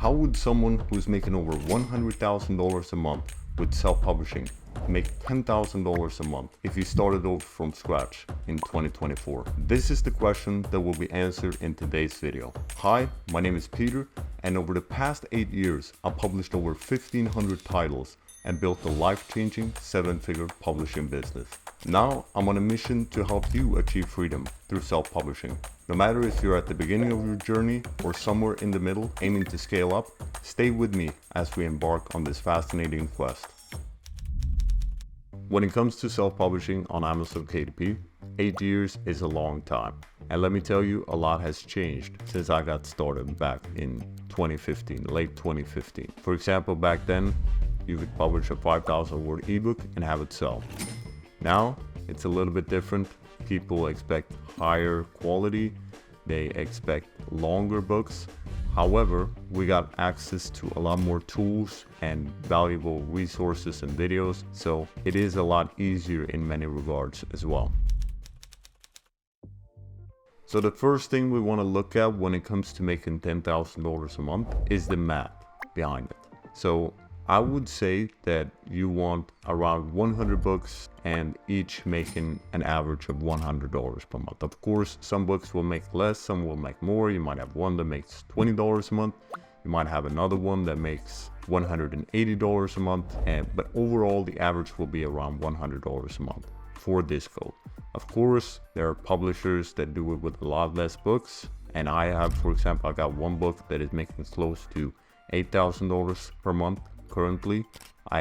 How would someone who's making over $100,000 a month with self-publishing make $10,000 a month if you started over from scratch in 2024? This is the question that will be answered in today's video. Hi, my name is Peter, and over the past 8 years, I've published over 1,500 titles and built a life-changing 7-figure publishing business. Now, I'm on a mission to help you achieve freedom through self-publishing. No matter if you're at the beginning of your journey or somewhere in the middle aiming to scale up, stay with me as we embark on this fascinating quest. When it comes to self-publishing on Amazon KDP, 8 years is a long time. And let me tell you, a lot has changed since I got started back in 2015, late 2015. For example, back then, you could publish a 5,000 word ebook and have it sell. Now, it's a little bit different. People expect higher quality. They expect longer books. However, we got access to a lot more tools and valuable resources and videos, so it is a lot easier in many regards as well. So the first thing we want to look at when it comes to making $10,000 a month is the math behind it. So I would say that you want around 100 books and each making an average of $100 per month. Of course, some books will make less, some will make more. You might have one that makes $20 a month. You might have another one that makes $180 a month. But overall, the average will be around $100 a month for this goal. Of course, there are publishers that do it with a lot less books. And I have, for example, I got one book that is making close to $8,000 per month. Currently,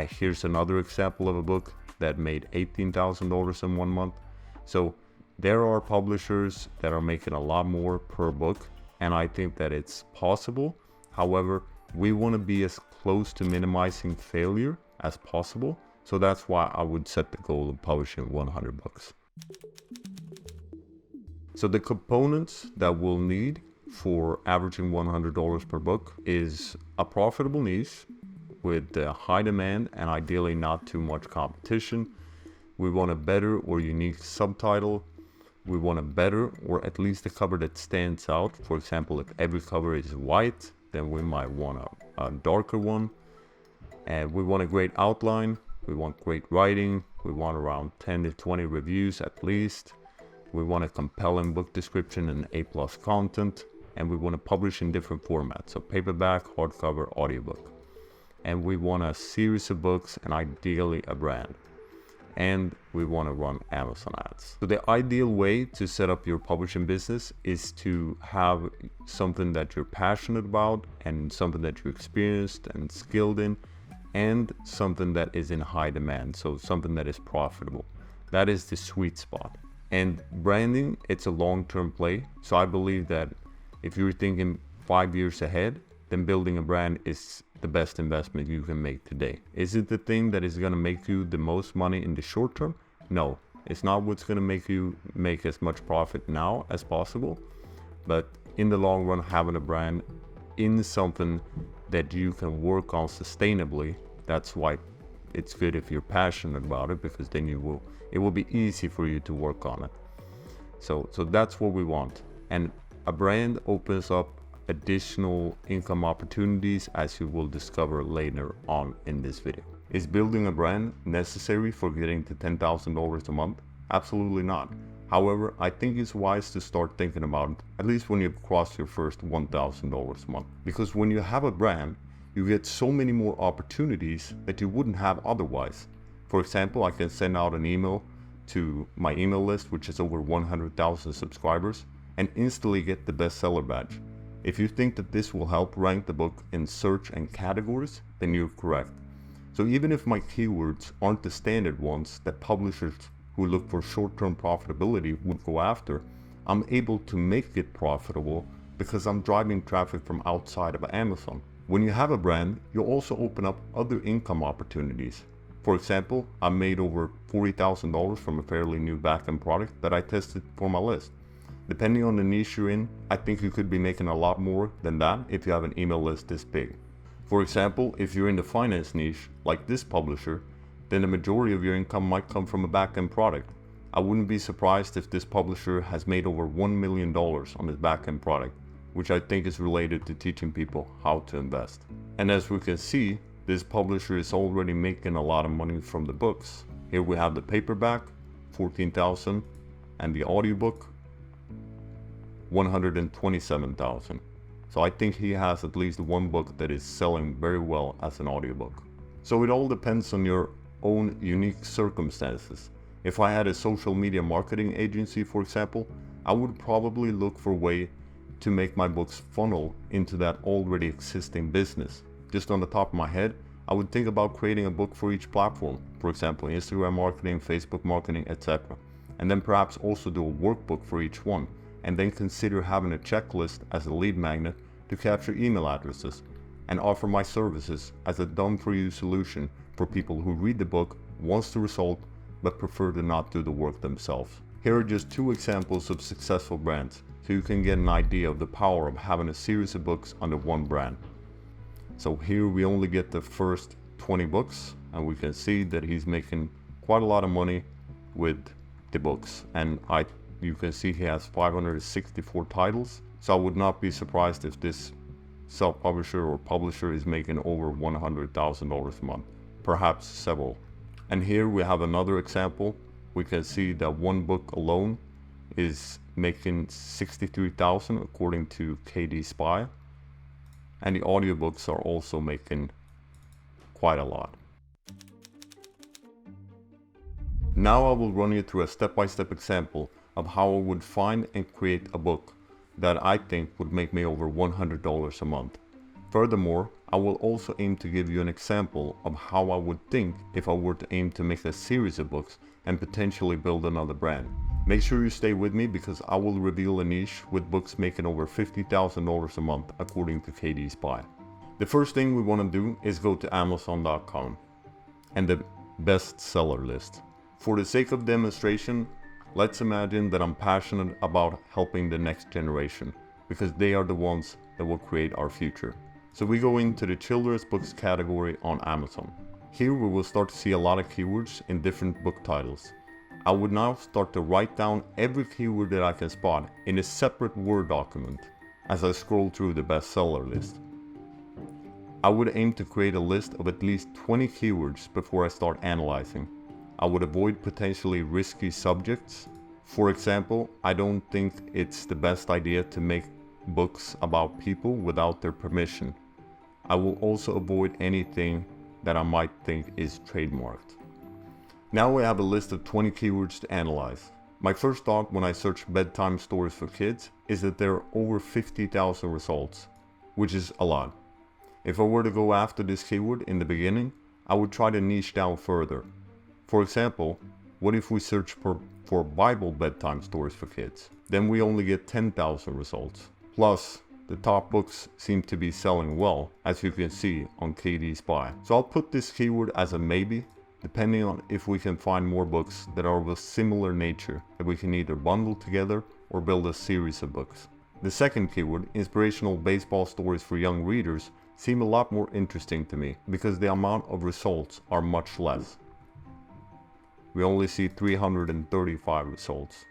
here's another example of a book that made $18,000 in 1 month. So there are publishers that are making a lot more per book, and I think that it's possible. However, we want to be as close to minimizing failure as possible. So that's why I would set the goal of publishing 100 books. So the components that we'll need for averaging $100 per book is a profitable niche with high demand and ideally not too much competition. We want a better or unique subtitle. We want a better or at least a cover that stands out. For example, if every cover is white, then we might want a darker one. And we want a great outline. We want great writing. We want around 10 to 20 reviews at least. We want a compelling book description and A+ content. And we want to publish in different formats, so paperback, hardcover, audiobook. And we want a series of books and ideally a brand. And we want to run Amazon ads. So the ideal way to set up your publishing business is to have something that you're passionate about and something that you're experienced and skilled in, and something that is in high demand, so something that is profitable. That is the sweet spot. And branding, it's a long-term play. So I believe that if you're thinking 5 years ahead, then building a brand is the best investment you can make today. Is it the thing that is going to make you the most money in the short term? No, it's not what's going to make you make as much profit now as possible. But in the long run, having a brand in something that you can work on sustainably, that's why it's good if you're passionate about it, because then it will be easy for you to work on it. So that's what we want. And a brand opens up additional income opportunities, as you will discover later on in this video. Is building a brand necessary for getting to $10,000 a month? Absolutely not. However, I think it's wise to start thinking about it, at least when you've crossed your first $1,000 a month. Because when you have a brand, you get so many more opportunities that you wouldn't have otherwise. For example, I can send out an email to my email list, which is over 100,000 subscribers, and instantly get the bestseller badge. If you think that this will help rank the book in search and categories, then you're correct. So even if my keywords aren't the standard ones that publishers who look for short-term profitability would go after, I'm able to make it profitable because I'm driving traffic from outside of Amazon. When you have a brand, you'll also open up other income opportunities. For example, I made over $40,000 from a fairly new backend product that I tested for my list. Depending on the niche you're in, I think you could be making a lot more than that if you have an email list this big. For example, if you're in the finance niche, like this publisher, then the majority of your income might come from a backend product. I wouldn't be surprised if this publisher has made over $1 million on his backend product. which I think is related to teaching people how to invest. And as we can see, this publisher is already making a lot of money from the books. Here we have the paperback, 14,000, and the audiobook, 127,000. So I think he has at least one book that is selling very well as an audiobook. So it all depends on your own unique circumstances. If I had a social media marketing agency, for example, I would probably look for a way to make my books funnel into that already existing business. Just on the top of my head, I would think about creating a book for each platform, for example, Instagram marketing, Facebook marketing, etc. And then perhaps also do a workbook for each one, and then consider having a checklist as a lead magnet to capture email addresses, and offer my services as a done-for-you solution for people who read the book, wants the result, but prefer to not do the work themselves. Here are just 2 examples of successful brands, so you can get an idea of the power of having a series of books under one brand. So here we only get the first 20 books, and we can see that he's making quite a lot of money with the books. And you can see he has 564 titles. So I would not be surprised if this self-publisher or publisher is making over $100,000 a month, perhaps several. And here we have another example. We can see that one book alone is making $63,000 according to KDP, and the audiobooks are also making quite a lot. Now I will run you through a step-by-step example of how I would find and create a book that I think would make me over $100 a month. Furthermore, I will also aim to give you an example of how I would think if I were to aim to make a series of books and potentially build another brand. Make sure you stay with me because I will reveal a niche with books making over $50,000 a month according to KDP. The first thing we want to do is go to Amazon.com and the bestseller list. For the sake of demonstration, let's imagine that I'm passionate about helping the next generation because they are the ones that will create our future. So we go into the children's books category on Amazon. Here we will start to see a lot of keywords in different book titles. I would now start to write down every keyword that I can spot in a separate Word document as I scroll through the bestseller list. I would aim to create a list of at least 20 keywords before I start analyzing. I would avoid potentially risky subjects. For example, I don't think it's the best idea to make books about people without their permission. I will also avoid anything that I might think is trademarked. Now we have a list of 20 keywords to analyze. My first thought when I search bedtime stories for kids is that there are over 50,000 results, which is a lot. If I were to go after this keyword in the beginning, I would try to niche down further. For example, what if we search for Bible bedtime stories for kids? Then we only get 10,000 results. Plus, the top books seem to be selling well, as you can see on KDP. So I'll put this keyword as a maybe, depending on if we can find more books that are of a similar nature that we can either bundle together or build a series of books. The second keyword, inspirational baseball stories for young readers, seem a lot more interesting to me because the amount of results are much less. We only see 335 results.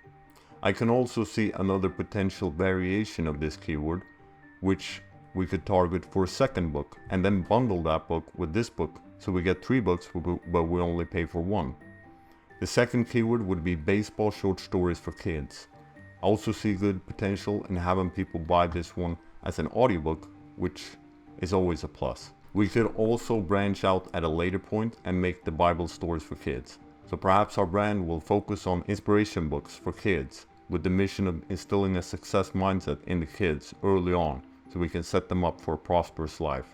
I can also see another potential variation of this keyword, which we could target for a second book and then bundle that book with this book, so we get 3 books but we only pay for 1. The second keyword would be baseball short stories for kids. I also see good potential in having people buy this one as an audiobook, which is always a plus. We could also branch out at a later point and make the Bible stories for kids. So perhaps our brand will focus on inspiration books for kids with the mission of instilling a success mindset in the kids early on so we can set them up for a prosperous life.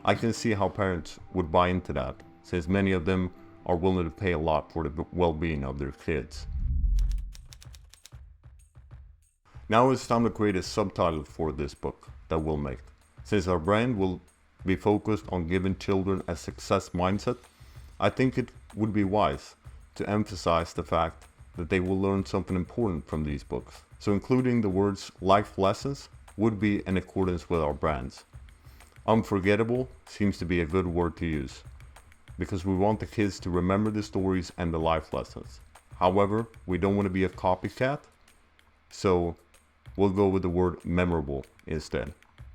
I can see how parents would buy into that, since many of them are willing to pay a lot for the well-being of their kids. Now it's time to create a subtitle for this book that we'll make. Since our brand will be focused on giving children a success mindset, I think it would be wise to emphasize the fact that they will learn something important from these books. So including the words life lessons would be in accordance with our brands. Unforgettable seems to be a good word to use because we want the kids to remember the stories and the life lessons. However, we don't want to be a copycat, so we'll go with the word memorable instead.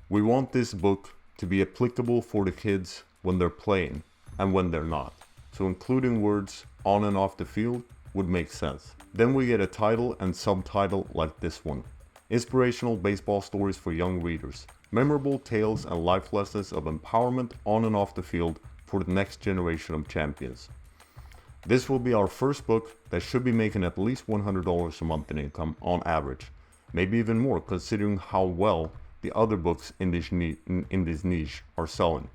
We want this book to be applicable for the kids when they're playing and when they're not. So including words on and off the field would make sense. Then we get a title and subtitle like this one. Inspirational baseball stories for young readers. Memorable tales and life lessons of empowerment on and off the field for the next generation of champions. This will be our first book that should be making at least $100 a month in income on average. Maybe even more considering how well the other books in this niche are selling.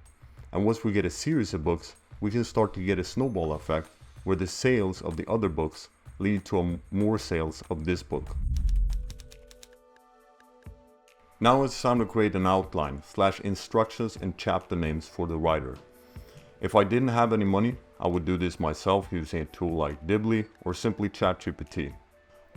And once we get a series of books, we can start to get a snowball effect where the sales of the other books lead to more sales of this book. Now it's time to create an outline / instructions and chapter names for the writer. If I didn't have any money, I would do this myself using a tool like Dibbly or simply ChatGPT.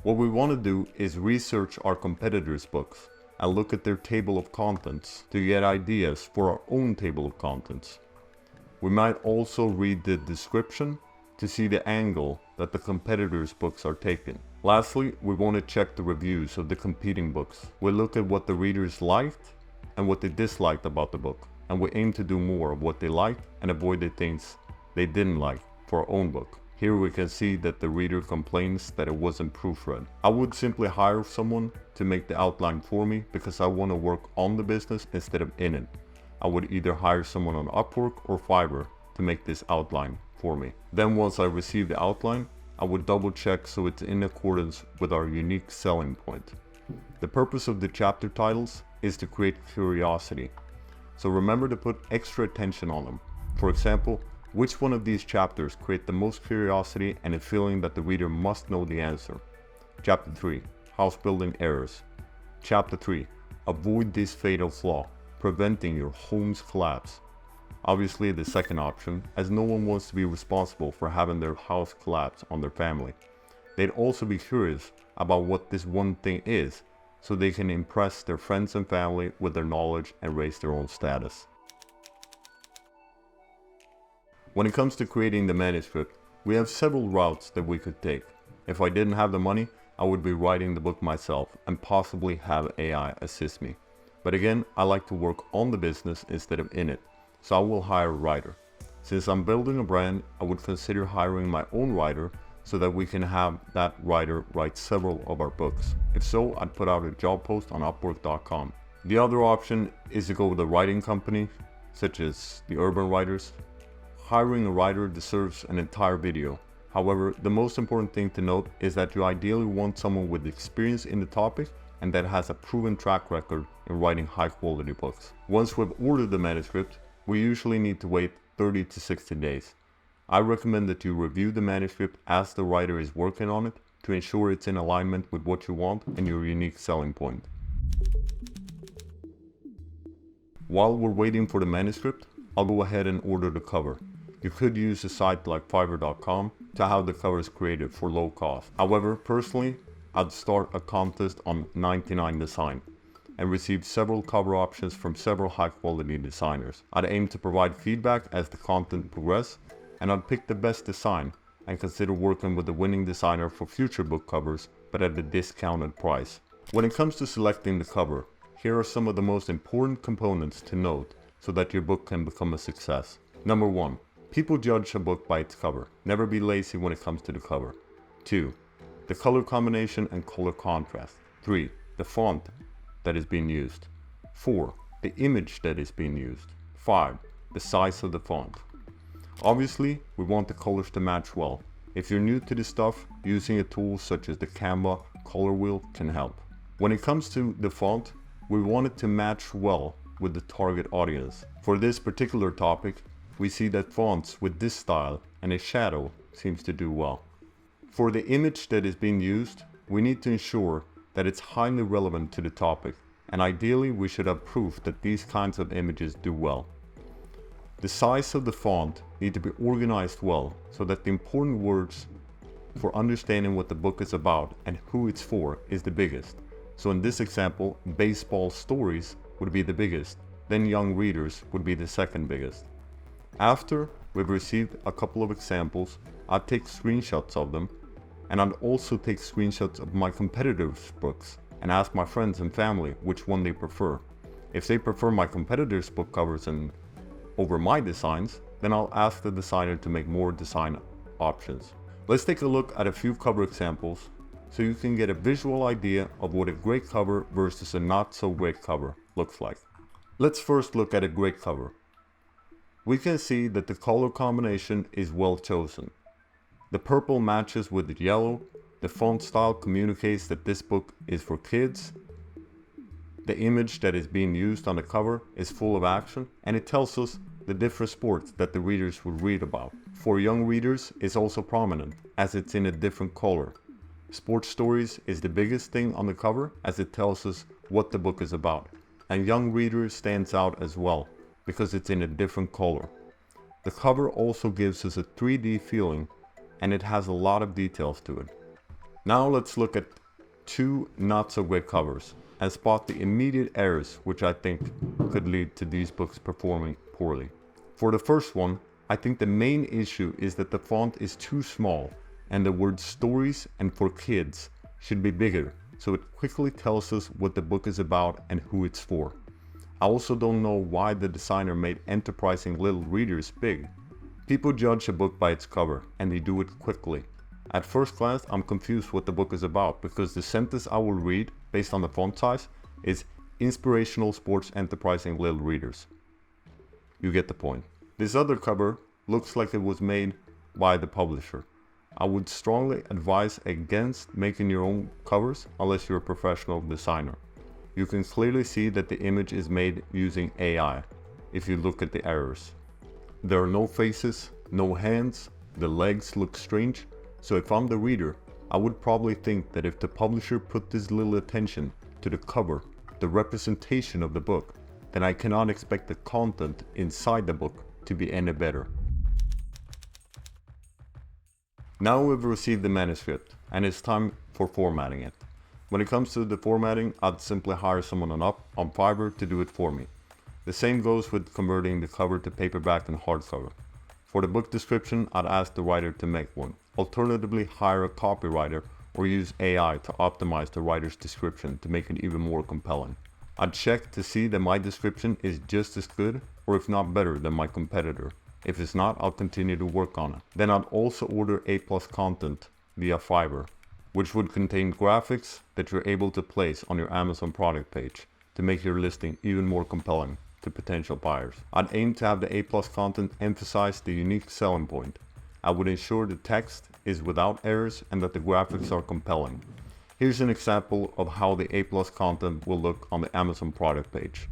What we want to do is research our competitors' books and look at their table of contents to get ideas for our own table of contents. We might also read the description to see the angle that the competitors' books are taking. Lastly, we want to check the reviews of the competing books. We look at what the readers liked and what they disliked about the book, and we aim to do more of what they liked and avoid the things they didn't like for our own book. Here we can see that the reader complains that it wasn't proofread. I would simply hire someone to make the outline for me because I want to work on the business instead of in it. I would either hire someone on Upwork or Fiverr to make this outline for me. Then once I receive the outline, I would double check so it's in accordance with our unique selling point. The purpose of the chapter titles is to create curiosity. So remember to put extra attention on them. For example, which one of these chapters create the most curiosity and a feeling that the reader must know the answer? Chapter 3, House Building Errors. Chapter 3, Avoid this fatal flaw, preventing your home's collapse. Obviously the second option, as no one wants to be responsible for having their house collapse on their family. They'd also be curious about what this one thing is, so they can impress their friends and family with their knowledge and raise their own status. When it comes to creating the manuscript, we have several routes that we could take. If I didn't have the money, I would be writing the book myself and possibly have AI assist me. But again, I like to work on the business instead of in it, so I will hire a writer. Since I'm building a brand, I would consider hiring my own writer so that we can have that writer write several of our books. If so, I'd put out a job post on Upwork.com. The other option is to go with a writing company, such as the Urban Writers. Hiring a writer deserves an entire video. However, the most important thing to note is that you ideally want someone with experience in the topic and that has a proven track record in writing high quality books. Once we've ordered the manuscript, we usually need to wait 30 to 60 days. I recommend that you review the manuscript as the writer is working on it to ensure it's in alignment with what you want and your unique selling point. While we're waiting for the manuscript, I'll go ahead and order the cover. You could use a site like Fiverr.com to have the covers created for low cost. However, personally, I'd start a contest on 99 Design and receive several cover options from several high quality designers. I'd aim to provide feedback as the content progresses, and I'd pick the best design and consider working with the winning designer for future book covers, but at a discounted price. When it comes to selecting the cover, here are some of the most important components to note so that your book can become a success. Number 1. People judge a book by its cover. Never be lazy when it comes to the cover. 2. The color combination and color contrast. 3. The font that is being used. 4. The image that is being used. 5. The size of the font. Obviously, we want the colors to match well. If you're new to this stuff, using a tool such as the Canva color wheel can help. When it comes to the font, we want it to match well with the target audience. For this particular topic, we see that fonts with this style and a shadow seems to do well. For the image that is being used, we need to ensure that it's highly relevant to the topic, and ideally we should have proof that these kinds of images do well. The size of the font need to be organized well so that the important words for understanding what the book is about and who it's for is the biggest. So in this example, baseball stories would be the biggest, then young readers would be the second biggest. After we've received a couple of examples, I'd take screenshots of them, and I'd also take screenshots of my competitors' books and ask my friends and family which one they prefer. If they prefer my competitors' book covers over my designs, then I'll ask the designer to make more design options. Let's take a look at a few cover examples so you can get a visual idea of what a great cover versus a not so great cover looks like. Let's first look at a great cover. We can see that the color combination is well chosen. The purple matches with the yellow, the font style communicates that this book is for kids, the image that is being used on the cover is full of action, and it tells us the different sports that the readers would read about. For young readers, it's also prominent, as it's in a different color. Sports stories is the biggest thing on the cover, as it tells us what the book is about. And young readers stands out as well, because it's in a different color. The cover also gives us a 3D feeling, and it has a lot of details to it. Now let's look at two not so great covers, and spot the immediate errors which I think could lead to these books performing poorly. For the first one, I think the main issue is that the font is too small and the words stories and for kids should be bigger, so it quickly tells us what the book is about and who it's for. I also don't know why the designer made enterprising little readers big. People judge a book by its cover, and they do it quickly. At first glance, I'm confused what the book is about, because the sentence I will read, based on the font size, is inspirational sports enterprising little readers. You get the point. This other cover looks like it was made by the publisher. I would strongly advise against making your own covers unless you're a professional designer. You can clearly see that the image is made using AI if you look at the errors. There are no faces, no hands, the legs look strange, so if I'm the reader, I would probably think that if the publisher put this little attention to the cover, the representation of the book, then I cannot expect the content inside the book to be any better. Now we've received the manuscript, and it's time for formatting it. When it comes to the formatting, I'd simply hire someone on Fiverr to do it for me. The same goes with converting the cover to paperback and hardcover. For the book description, I'd ask the writer to make one. Alternatively, hire a copywriter or use AI to optimize the writer's description to make it even more compelling. I'd check to see that my description is just as good or if not better than my competitor. If it's not, I'll continue to work on it. Then I'd also order A+ content via Fiverr, which would contain graphics that you're able to place on your Amazon product page to make your listing even more compelling to potential buyers. I'd aim to have the A+ content emphasize the unique selling point. I would ensure the text is without errors and that the graphics are compelling. Here's an example of how the A+ content will look on the Amazon product page.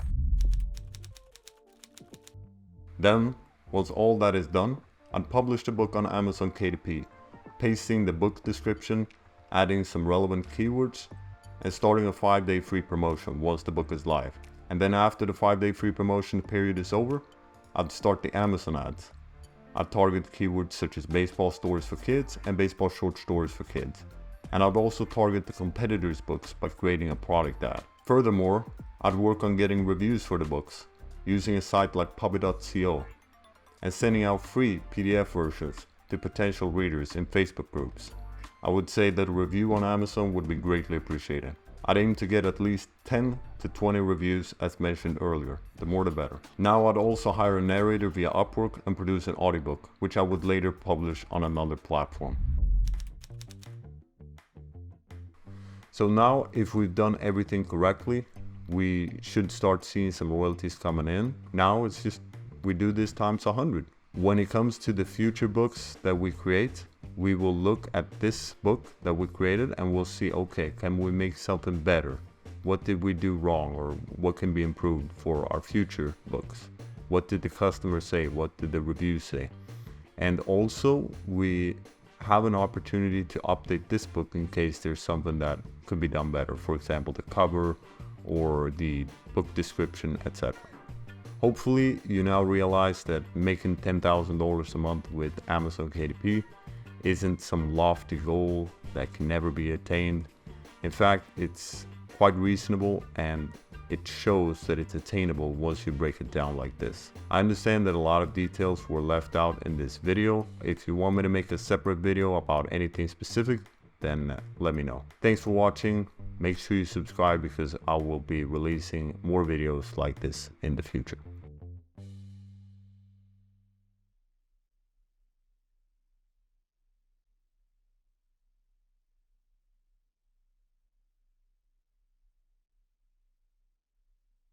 Then, once all that is done, I'd publish the book on Amazon KDP, pasting the book description, adding some relevant keywords, and starting a 5-day free promotion once the book is live. And then after the 5-day free promotion period is over, I'd start the Amazon ads. I'd target keywords such as baseball stories for kids and baseball short stories for kids. And I'd also target the competitors' books by creating a product ad. Furthermore, I'd work on getting reviews for the books, using a site like Publishflow, and sending out free PDF versions to potential readers in Facebook groups. I would say that a review on Amazon would be greatly appreciated. I'd aim to get at least 10 to 20 reviews as mentioned earlier, the more the better. Now I'd also hire a narrator via Upwork and produce an audiobook, which I would later publish on another platform. So now if we've done everything correctly, we should start seeing some royalties coming in. Now it's just, we do this times 100. When it comes to the future books that we create, we will look at this book that we created and we'll see, okay, can we make something better? What did we do wrong, or what can be improved for our future books? What did the customer say? What did the reviews say? And also we have an opportunity to update this book in case there's something that could be done better. For example, the cover or the book description, etc. Hopefully you now realize that making $10,000 a month with Amazon KDP isn't some lofty goal that can never be attained. In fact, it's quite reasonable and it shows that it's attainable once you break it down like this. I understand that a lot of details were left out in this video. If you want me to make a separate video about anything specific, then let me know. Thanks for watching. Make sure you subscribe because I will be releasing more videos like this in the future.